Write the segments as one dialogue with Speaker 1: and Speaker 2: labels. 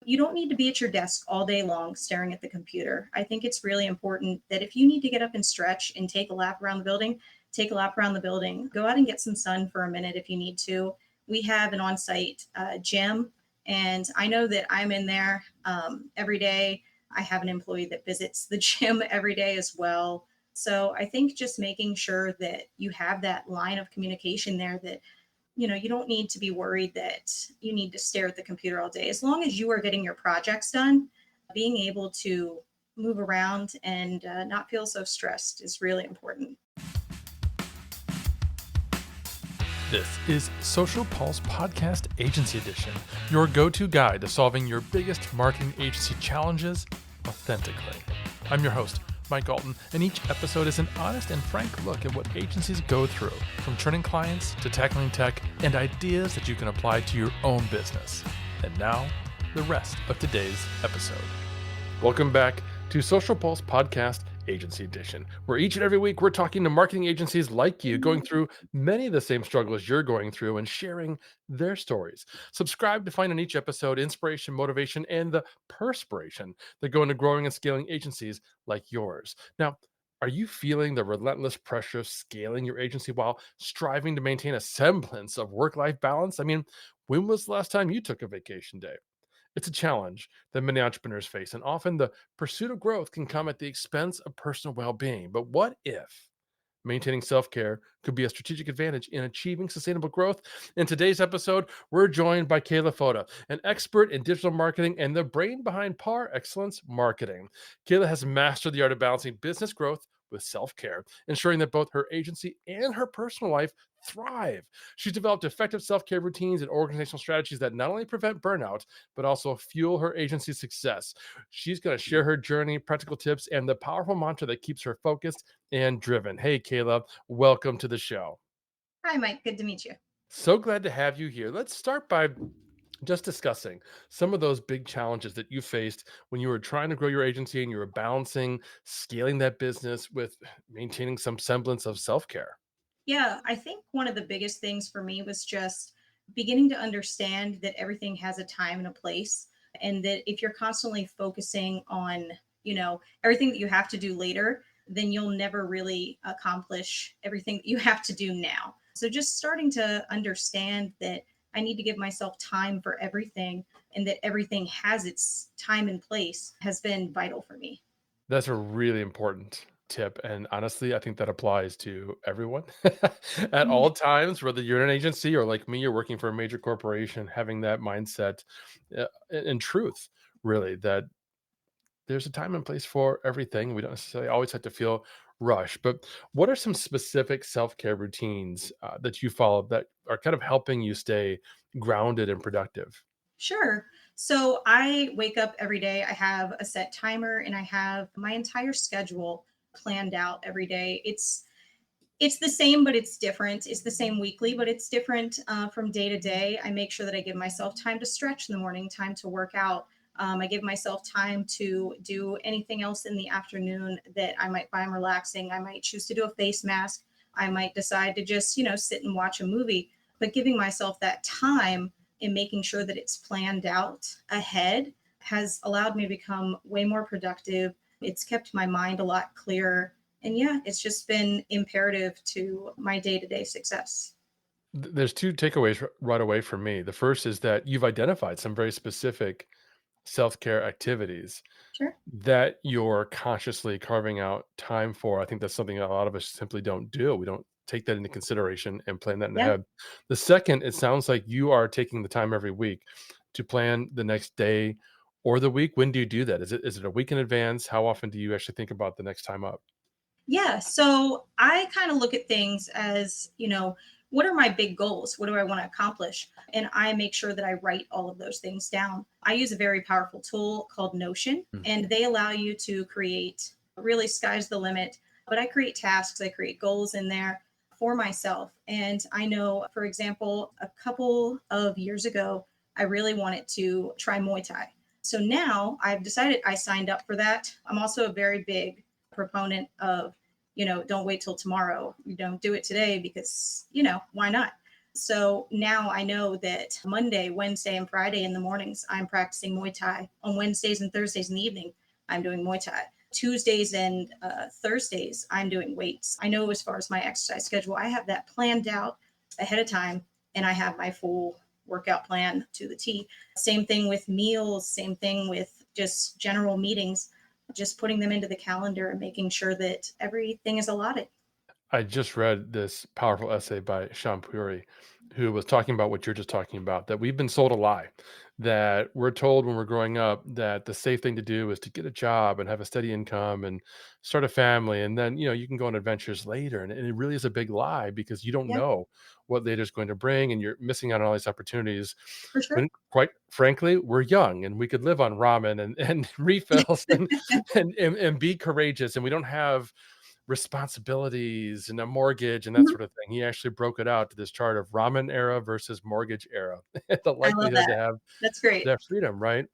Speaker 1: You don't need to be at your desk all day long staring at the computer. I think it's really important that if you need to get up and stretch and take a lap around the building, take a lap around the building. Go out and get some sun for a minute if you need to. We have an on-site gym, and I know that I'm in there every day. I have an employee that visits the gym every day as well. So I think just making sure that you have that line of communication there, that you don't need to be worried that you need to stare at the computer all day. As long as you are getting your projects done, being able to move around and not feel so stressed is really important.
Speaker 2: This is Social Pulse Podcast Agency Edition, your go-to guide to solving your biggest marketing agency challenges authentically. I'm your host, Mike Alton, and each episode is an honest and frank look at what agencies go through, from churning clients to tackling tech and ideas that you can apply to your own business. And now, the rest of today's episode. Welcome back to Social Pulse Podcast Agency Edition, where each and every week we're talking to marketing agencies like you, going through many of the same struggles you're going through and sharing their stories. Subscribe to find in each episode inspiration, motivation, and the perspiration that go into growing and scaling agencies like yours. Now, are you feeling the relentless pressure of scaling your agency while striving to maintain a semblance of work-life balance? I mean, when was the last time you took a vacation day? It's a challenge that many entrepreneurs face, and often the pursuit of growth can come at the expense of personal well-being. But what if maintaining self-care could be a strategic advantage in achieving sustainable growth? In today's episode, we're joined by Kayla Fotta, an expert in digital marketing and the brain behind Par Excellence Marketing. Kayla has mastered the art of balancing business growth with self-care, ensuring that both her agency and her personal life thrive. She's developed effective self-care routines and organizational strategies that not only prevent burnout, but also fuel her agency's success. She's going to share her journey, practical tips, and the powerful mantra that keeps her focused and driven. Hey, Kayla, welcome to the show.
Speaker 1: Hi, Mike. Good to meet you.
Speaker 2: So glad to have you here. Let's start by just discussing some of those big challenges that you faced when you were trying to grow your agency and you were balancing scaling that business with maintaining some semblance of self-care.
Speaker 1: Yeah, I think one of the biggest things for me was just beginning to understand that everything has a time and a place, and that if you're constantly focusing on, everything that you have to do later, then you'll never really accomplish everything that you have to do now. So just starting to understand that I need to give myself time for everything, and that everything has its time and place has been vital for me.
Speaker 2: That's a really important tip, and honestly, I think that applies to everyone at all times, whether you're in an agency or like me, you're working for a major corporation, having that mindset, in truth, really, that there's a time and place for everything. We don't necessarily always have to feel rushed. But what are some specific self-care routines that you follow that are kind of helping you stay grounded and productive?
Speaker 1: Sure. So I wake up every day. I have a set timer, and I have my entire schedule planned out every day. It's the same, but it's different. It's the same weekly, but it's different from day to day. I make sure that I give myself time to stretch in the morning, time to work out. I give myself time to do anything else in the afternoon that I might find relaxing. I might choose to do a face mask. I might decide to just, sit and watch a movie. But giving myself that time and making sure that it's planned out ahead has allowed me to become way more productive. It's kept my mind a lot clearer. And yeah, it's just been imperative to my day-to-day success.
Speaker 2: There's two takeaways right away for me. The first is that you've identified some very specific self-care activities
Speaker 1: Sure.
Speaker 2: that you're consciously carving out time for. I think that's something a lot of us simply don't do. We don't take that into consideration and plan that in
Speaker 1: Yeah.
Speaker 2: ahead. The second, it sounds like you are taking the time every week to plan the next day or the week. When do you do that? Is it a week in advance? How often do you actually think about the next time up?
Speaker 1: Yeah. So I kind of look at things as, what are my big goals? What do I want to accomplish? And I make sure that I write all of those things down. I use a very powerful tool called Notion,
Speaker 2: Mm.
Speaker 1: and they allow you to create, really sky's the limit. But I create tasks, I create goals in there for myself. And I know, for example, a couple of years ago, I really wanted to try Muay Thai. So now I've decided, I signed up for that. I'm also a very big proponent of, don't wait till tomorrow. You don't do it today because, why not? So now I know that Monday, Wednesday, and Friday in the mornings, I'm practicing Muay Thai. On Wednesdays and Thursdays in the evening, I'm doing Muay Thai. Tuesdays and Thursdays, I'm doing weights. I know as far as my exercise schedule, I have that planned out ahead of time, and I have my full workout plan to the T. Same thing with meals, same thing with just general meetings, just putting them into the calendar and making sure that everything is allotted.
Speaker 2: I just read this powerful essay by Sean Puri, who was talking about what you're just talking about, that we've been sold a lie, that we're told when we're growing up that the safe thing to do is to get a job and have a steady income and start a family. And then, you can go on adventures later. And it really is a big lie because you don't
Speaker 1: Yeah,
Speaker 2: know what later is going to bring and you're missing out on all these opportunities.
Speaker 1: for sure.
Speaker 2: When quite frankly, we're young and we could live on ramen and refills and be courageous. And we don't have responsibilities and a mortgage and that
Speaker 1: Mhm.
Speaker 2: sort of thing. He actually broke it out to this chart of ramen era versus mortgage era. The
Speaker 1: I love
Speaker 2: likelihood to
Speaker 1: that.
Speaker 2: have
Speaker 1: That's great.
Speaker 2: that freedom, right?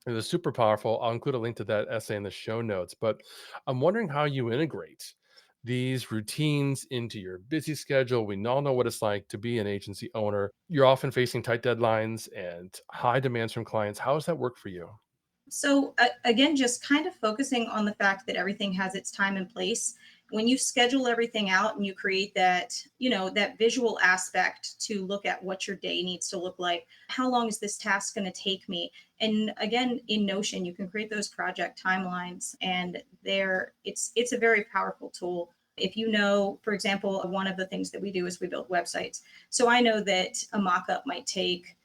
Speaker 2: It was super powerful. I'll include a link to that essay in the show notes, but I'm wondering how you integrate these routines into your busy schedule. We all know what it's like to be an agency owner. You're often facing tight deadlines and high demands from clients. How does that work for you?
Speaker 1: So again, just kind of focusing on the fact that everything has its time and place. When you schedule everything out and you create that, that visual aspect to look at what your day needs to look like, how long is this task going to take me? And again, in Notion, you can create those project timelines, and there, it's a very powerful tool. If you know, for example, one of the things that we do is we build websites. So I know that a mock-up might take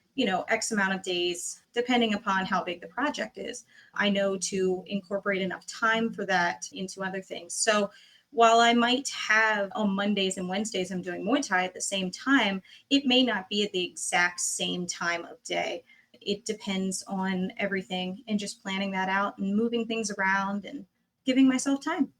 Speaker 1: X amount of days, depending upon how big the project is. I know to incorporate enough time for that into other things. So while I might have on Mondays and Wednesdays, I'm doing Muay Thai at the same time, it may not be at the exact same time of day. It depends on everything and just planning that out and moving things around and giving myself time.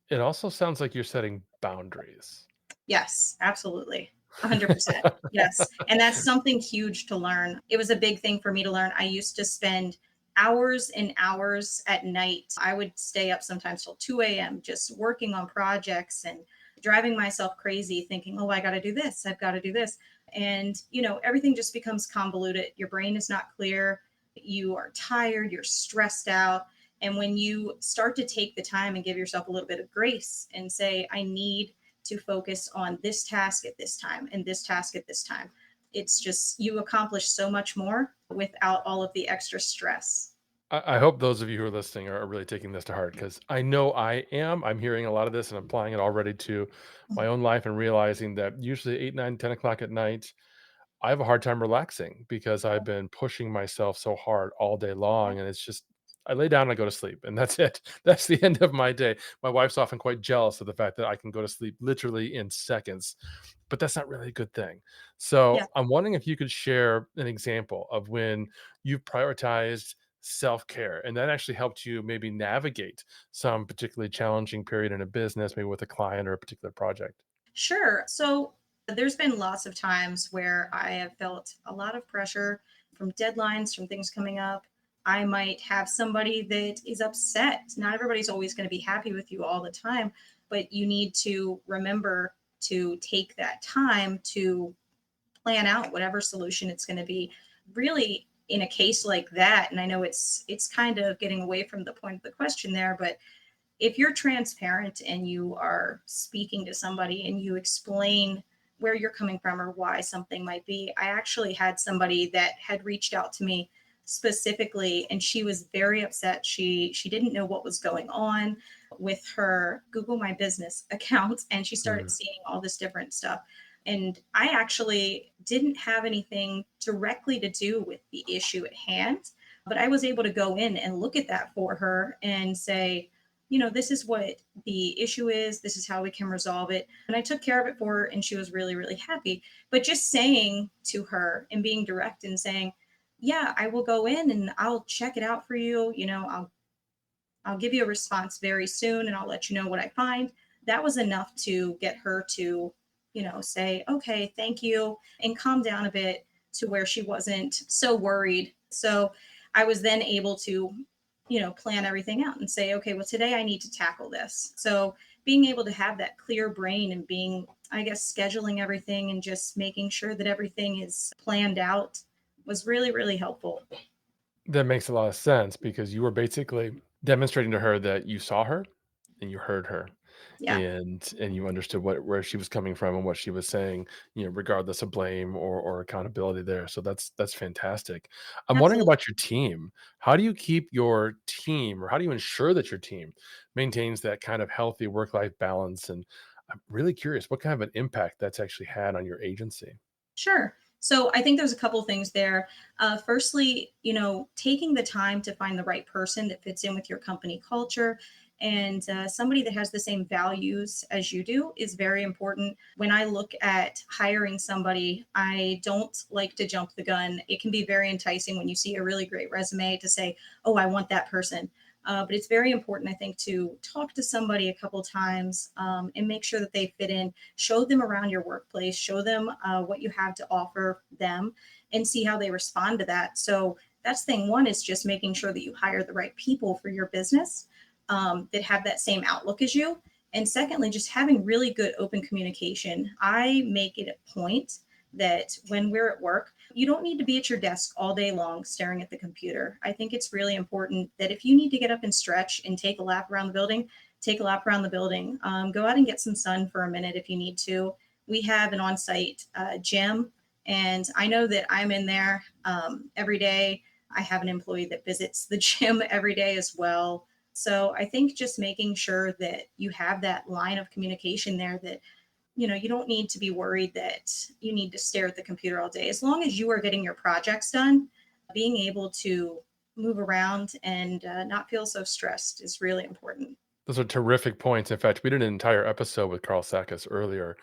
Speaker 2: It also sounds like you're setting boundaries.
Speaker 1: Yes, absolutely. 100%. Yes. And that's something huge to learn. It was a big thing for me to learn. I used to spend hours and hours at night. I would stay up sometimes till 2 a.m. just working on projects and driving myself crazy, thinking, oh, I got to do this. I've got to do this. And, everything just becomes convoluted. Your brain is not clear. You are tired. You're stressed out. And when you start to take the time and give yourself a little bit of grace and say, I need to focus on this task at this time and this task at this time. It's just you accomplish so much more without all of the extra stress.
Speaker 2: I hope those of you who are listening are really taking this to heart because I know I am. I'm hearing a lot of this and applying it already to my own life and realizing that usually 8, 9, 10 o'clock at night, I have a hard time relaxing because I've been pushing myself so hard all day
Speaker 1: Yeah.
Speaker 2: long. And it's just, I lay down and I go to sleep, and that's it. That's the end of my day. My wife's often quite jealous of the fact that I can go to sleep literally in seconds, but that's not really a good thing.
Speaker 1: Yeah.
Speaker 2: So I'm wondering if you could share an example of when you've prioritized self care and that actually helped you maybe navigate some particularly challenging period in a business, maybe with a client or a particular project.
Speaker 1: Sure. So there's been lots of times where I have felt a lot of pressure from deadlines, from things coming up. I might have somebody that is upset. Not everybody's always going to be happy with you all the time, but you need to remember to take that time to plan out whatever solution it's going to be. Really, in a case like that, and I know it's kind of getting away from the point of the question there, but if you're transparent and you are speaking to somebody and you explain where you're coming from or why something might be. I actually had somebody that had reached out to me specifically, and she was very upset. She didn't know what was going on with her Google My Business account, and she started
Speaker 2: Mm.
Speaker 1: seeing all this different stuff. And I actually didn't have anything directly to do with the issue at hand, but I was able to go in and look at that for her and say, this is what the issue is. This is how we can resolve it. And I took care of it for her, and she was really, really happy. But just saying to her and being direct and saying, yeah, I will go in and I'll check it out for you. I'll give you a response very soon and I'll let you know what I find. That was enough to get her to, say, okay, thank you, and calm down a bit to where she wasn't so worried. So I was then able to, plan everything out and say, okay, well, today I need to tackle this. So being able to have that clear brain and being, I guess, scheduling everything and just making sure that everything is planned out was really, really helpful.
Speaker 2: That makes a lot of sense because you were basically demonstrating to her that you saw her and you heard her
Speaker 1: Yeah,
Speaker 2: and you understood where she was coming from and what she was saying, regardless of blame or accountability there. So that's fantastic. I'm wondering
Speaker 1: absolutely.
Speaker 2: about your team. How do you keep your team or how do you ensure that your team maintains that kind of healthy work-life balance? And I'm really curious what kind of an impact that's actually had on your agency.
Speaker 1: Sure. So I think there's a couple things there. Firstly, taking the time to find the right person that fits in with your company culture and somebody that has the same values as you do is very important. When I look at hiring somebody, I don't like to jump the gun. It can be very enticing when you see a really great resume to say, oh, I want that person. But it's very important, I think, to talk to somebody a couple times and make sure that they fit in. Show them around your workplace, show them what you have to offer them, and see how they respond to that. So that's thing one, is just making sure that you hire the right people for your business that have that same outlook as you. And secondly, just having really good open communication. I make it a point that when we're at work, you don't need to be at your desk all day long staring at the computer. I think it's really important that if you need to get up and stretch and take a lap around the building, take a lap around the building. Go out and get some sun for a minute if you need to. We have an on site gym, and I know that I'm in there every day. I have an employee that visits the gym every day as well. So I think just making sure that you have that line of communication there, that you don't need to be worried that you need to stare at the computer all day. As long as you are getting your projects done, being able to move around and not feel so stressed is really important.
Speaker 2: Those are terrific points. In fact, we did an entire episode with Carl Sackis earlier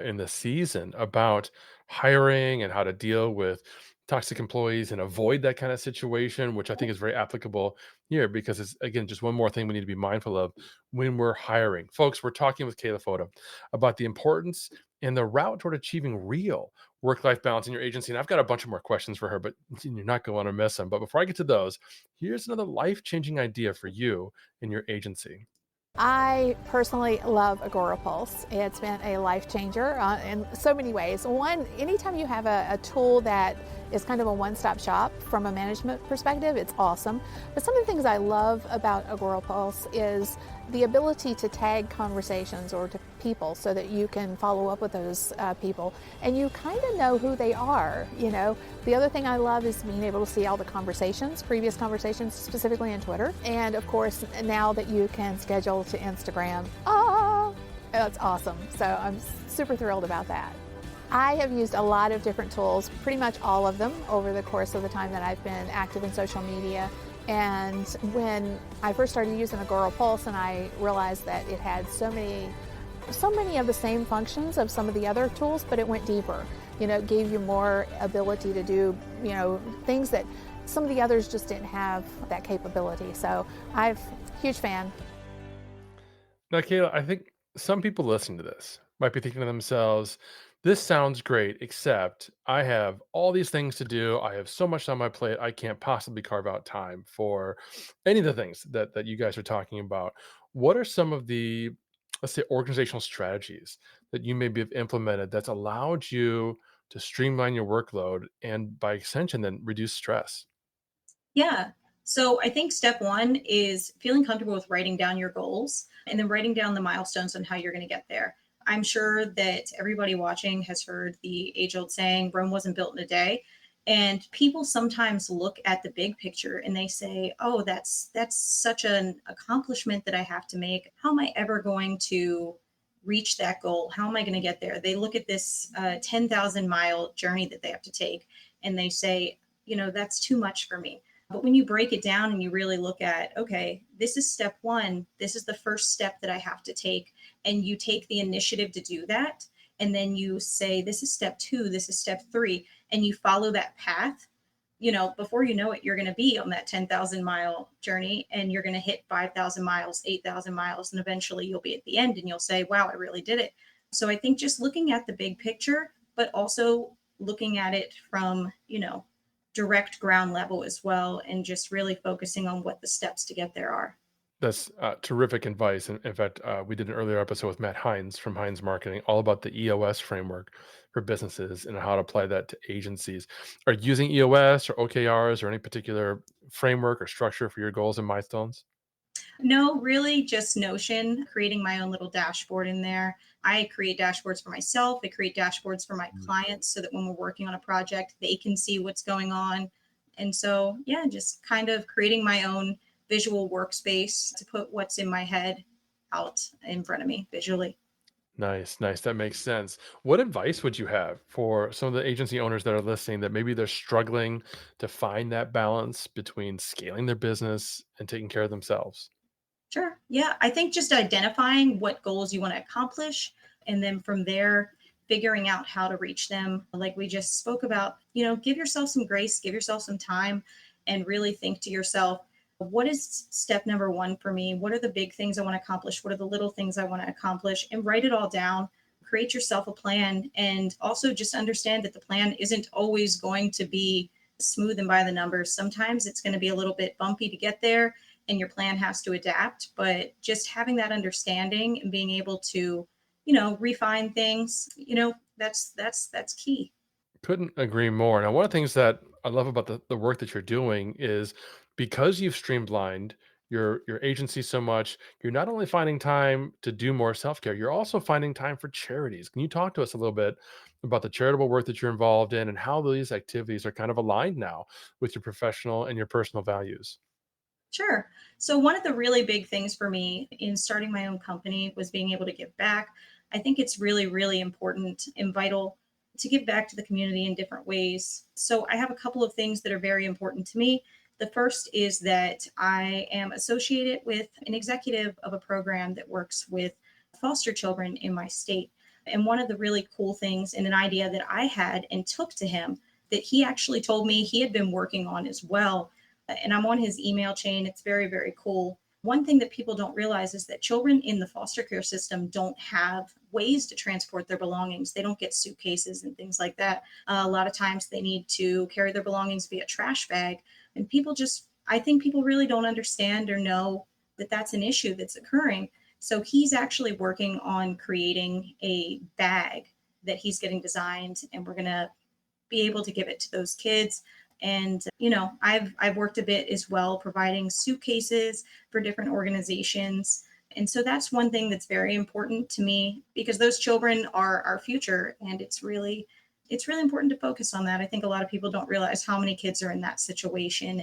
Speaker 2: in the season about hiring and how to deal with toxic employees and avoid that kind of situation, which I think is very applicable here because it's, again, just one more thing we need to be mindful of when we're hiring. Folks, we're talking with Kayla Fotta about the importance and the route toward achieving real work life balance in your agency. And I've got a bunch of more questions for her, but you're not going to want to miss them. But before I get to those, here's another life changing idea for you in your agency.
Speaker 3: I personally love Agora Pulse. It's been a life changer in so many ways. One, anytime you have a tool that is kind of a one-stop shop from a management perspective, it's awesome. But some of the things I love about Agora Pulse is the ability to tag conversations or to people so that you can follow up with those people and you kind of know who they are. The other thing I love is being able to see all the conversations, previous conversations, specifically in Twitter. And of course, now that you can schedule to Instagram, that's awesome. So I'm super thrilled about that. I have used a lot of different tools, pretty much all of them, over the course of the time that I've been active in social media. And when I first started using Agora Pulse and I realized that it had so many of the same functions of some of the other tools, but it went deeper. It gave you more ability to do, things that some of the others just didn't have that capability. So huge fan.
Speaker 2: Now, Kayla, I think some people listening to this might be thinking to themselves, this sounds great, except I have all these things to do. I have so much on my plate. I can't possibly carve out time for any of the things that you guys are talking about. What are some of the, let's say, organizational strategies that you maybe have implemented that's allowed you to streamline your workload and by extension, then reduce stress?
Speaker 1: Yeah. So I think step one is feeling comfortable with writing down your goals and then writing down the milestones on how you're going to get there. I'm sure that everybody watching has heard the age old saying, Rome wasn't built in a day. And people sometimes look at the big picture and they say, oh, that's such an accomplishment that I have to make. How am I ever going to reach that goal? How am I going to get there? They look at this 10,000-mile journey that they have to take and they say, that's too much for me. But when you break it down and you really look at, okay, this is step one, this is the first step that I have to take, and you take the initiative to do that, and then you say, this is step two, this is step three, and you follow that path, before you know it, you're going to be on that 10,000-mile journey and you're going to hit 5,000 miles, 8,000 miles, and eventually you'll be at the end and you'll say, wow, I really did it. So I think just looking at the big picture, but also looking at it from, direct ground level as well, and just really focusing on what the steps to get there are.
Speaker 2: That's terrific advice. In fact, we did an earlier episode with Matt Hines from Hines Marketing, all about the EOS framework for businesses and how to apply that to agencies. Are you using EOS or OKRs or any particular framework or structure for your goals and milestones?
Speaker 1: No, really just Notion, creating my own little dashboard in there. I create dashboards for myself. I create dashboards for my
Speaker 2: Mm.
Speaker 1: clients so that when we're working on a project, they can see what's going on. And so, yeah, just kind of creating my own visual workspace to put what's in my head out in front of me visually.
Speaker 2: Nice, nice. That makes sense. What advice would you have for some of the agency owners that are listening that maybe they're struggling to find that balance between scaling their business and taking care of themselves?
Speaker 1: Sure. Yeah. I think just identifying what goals you want to accomplish and then from there, figuring out how to reach them. Like we just spoke about, give yourself some grace, give yourself some time, and really think to yourself, what is step number one for me? What are the big things I want to accomplish? What are the little things I want to accomplish? And write it all down. Create yourself a plan. And also just understand that the plan isn't always going to be smooth and by the numbers. Sometimes it's going to be a little bit bumpy to get there and your plan has to adapt. But just having that understanding and being able to, refine things, that's key.
Speaker 2: Couldn't agree more. Now, one of the things that I love about the work that you're doing is because you've streamlined your agency so much, you're not only finding time to do more self-care, you're also finding time for charities. Can you talk to us a little bit about the charitable work that you're involved in and how these activities are kind of aligned now with your professional and your personal values?
Speaker 1: Sure. So, one of the really big things for me in starting my own company was being able to give back. I think it's really, really important and vital to give back to the community in different ways. So, I have a couple of things that are very important to me. The first is that I am associated with an executive of a program that works with foster children in my state. And one of the really cool things and an idea that I had and took to him that he actually told me he had been working on as well, and I'm on his email chain. It's very, very cool. One thing that people don't realize is that children in the foster care system don't have ways to transport their belongings. They don't get suitcases and things like that. A lot of times they need to carry their belongings via trash bag. And I think people really don't understand or know that that's an issue that's occurring. So he's actually working on creating a bag that he's getting designed, and we're going to be able to give it to those kids. And I've worked a bit as well providing suitcases for different organizations. And so that's one thing that's very important to me because those children are our future, and it's really important to focus on that. I think a lot of people don't realize how many kids are in that situation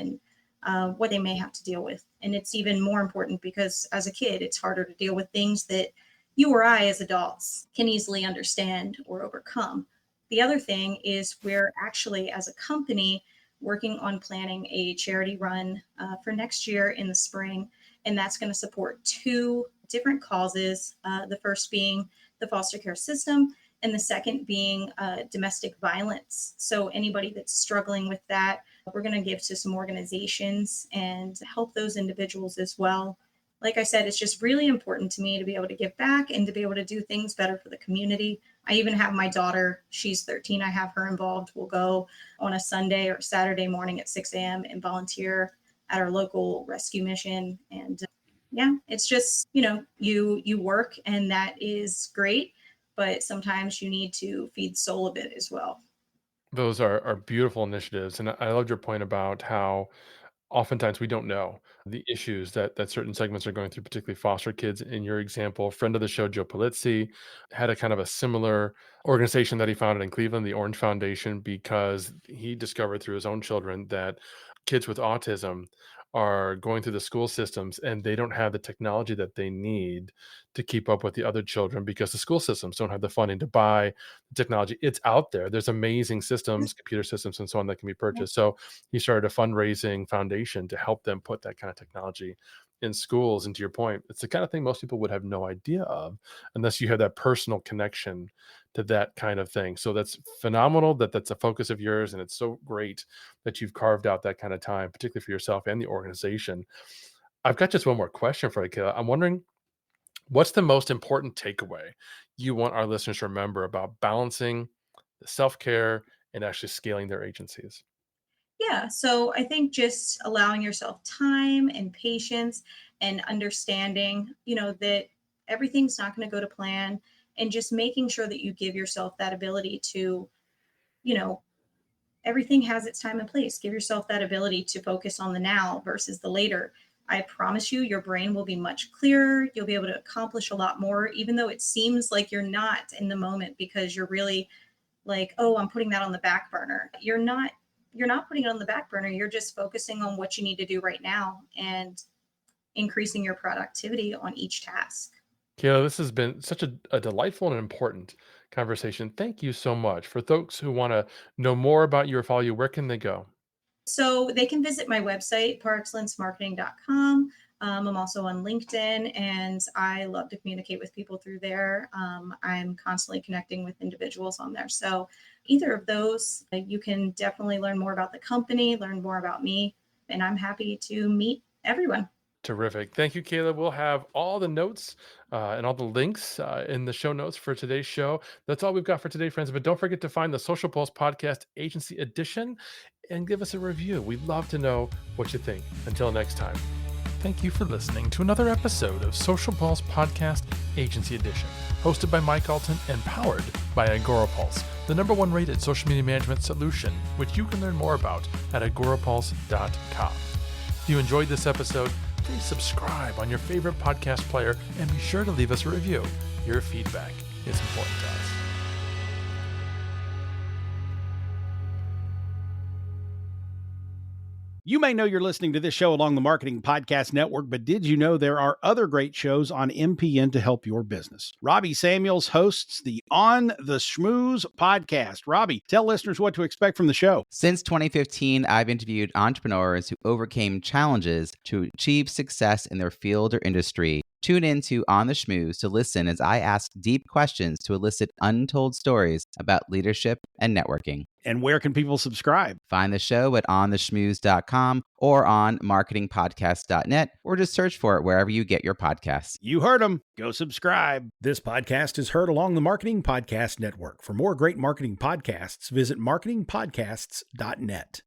Speaker 1: and what they may have to deal with. And it's even more important because as a kid, it's harder to deal with things that you or I, as adults, can easily understand or overcome. The other thing is we're actually, as a company, working on planning a charity run for next year in the spring. And that's going to support two different causes. The first being the foster care system, and the second being domestic violence. So, anybody that's struggling with that, we're going to give to some organizations and help those individuals as well. Like I said, it's just really important to me to be able to give back and to be able to do things better for the community. I even have my daughter, she's 13, I have her involved. We'll go on a Sunday or Saturday morning at 6 a.m. and volunteer at our local rescue mission. And yeah, it's just, you work and that is great, but sometimes you need to feed soul a bit as well.
Speaker 2: Those are beautiful initiatives. And I loved your point about how oftentimes we don't know the issues that certain segments are going through, particularly foster kids. In your example, friend of the show, Joe Polizzi, had a kind of a similar organization that he founded in Cleveland, the Orange Foundation, because he discovered through his own children that kids with autism are going through the school systems and they don't have the technology that they need to keep up with the other children because the school systems don't have the funding to buy the technology. It's out there. There's amazing systems, computer systems, and so on that can be purchased. So he started a fundraising foundation to help them put that kind of technology in schools. And to your point, it's the kind of thing most people would have no idea of unless you have that personal connection to that kind of thing. So that's phenomenal that that's a focus of yours. And it's so great that you've carved out that kind of time, particularly for yourself and the organization. I've got just one more question for you, Kayla. I'm wondering what's the most important takeaway you want our listeners to remember about balancing the self care and actually scaling their agencies?
Speaker 1: Yeah. So I think just allowing yourself time and patience and understanding, that everything's not going to go to plan, and just making sure that you give yourself that ability to, you know, everything has its time and place. Give yourself that ability to focus on the now versus the later. I promise you, your brain will be much clearer. You'll be able to accomplish a lot more, even though it seems like you're not in the moment because you're really like, oh, I'm putting that on the back burner. You're not putting it on the back burner. You're just focusing on what you need to do right now and increasing your productivity on each task.
Speaker 2: Kayla, this has been such a delightful and important conversation. Thank you so much. For folks who want to know more about you or follow you, where can they go?
Speaker 1: So they can visit my website, parexcellencemarketing.com. I'm also on LinkedIn, and I love to communicate with people through there. I'm constantly connecting with individuals on there. So either of those, you can definitely learn more about the company, learn more about me, and I'm happy to meet everyone.
Speaker 2: Terrific. Thank you, Kayla. We'll have all the notes and all the links in the show notes for today's show. That's all we've got for today, friends. But don't forget to find the Social Pulse Podcast Agency Edition and give us a review. We'd love to know what you think. Until next time. Thank you for listening to another episode of Social Pulse Podcast Agency Edition, hosted by Mike Alton and powered by AgoraPulse, the #1 rated social media management solution, which you can learn more about at agorapulse.com. If you enjoyed this episode, please subscribe on your favorite podcast player and be sure to leave us a review. Your feedback is important to us.
Speaker 4: You may know you're listening to this show along the Marketing Podcast Network, but did you know there are other great shows on MPN to help your business? Robbie Samuels hosts the On the Schmooze podcast. Robbie, tell listeners what to expect from the show.
Speaker 5: Since 2015, I've interviewed entrepreneurs who overcame challenges to achieve success in their field or industry. Tune in to On the Schmooze to listen as I ask deep questions to elicit untold stories about leadership and networking.
Speaker 4: And where can people subscribe?
Speaker 5: Find the show at ontheschmooze.com or on marketingpodcast.net, or just search for it wherever you get your podcasts.
Speaker 4: You heard them. Go subscribe. This podcast is heard along the Marketing Podcast Network. For more great marketing podcasts, visit marketingpodcasts.net.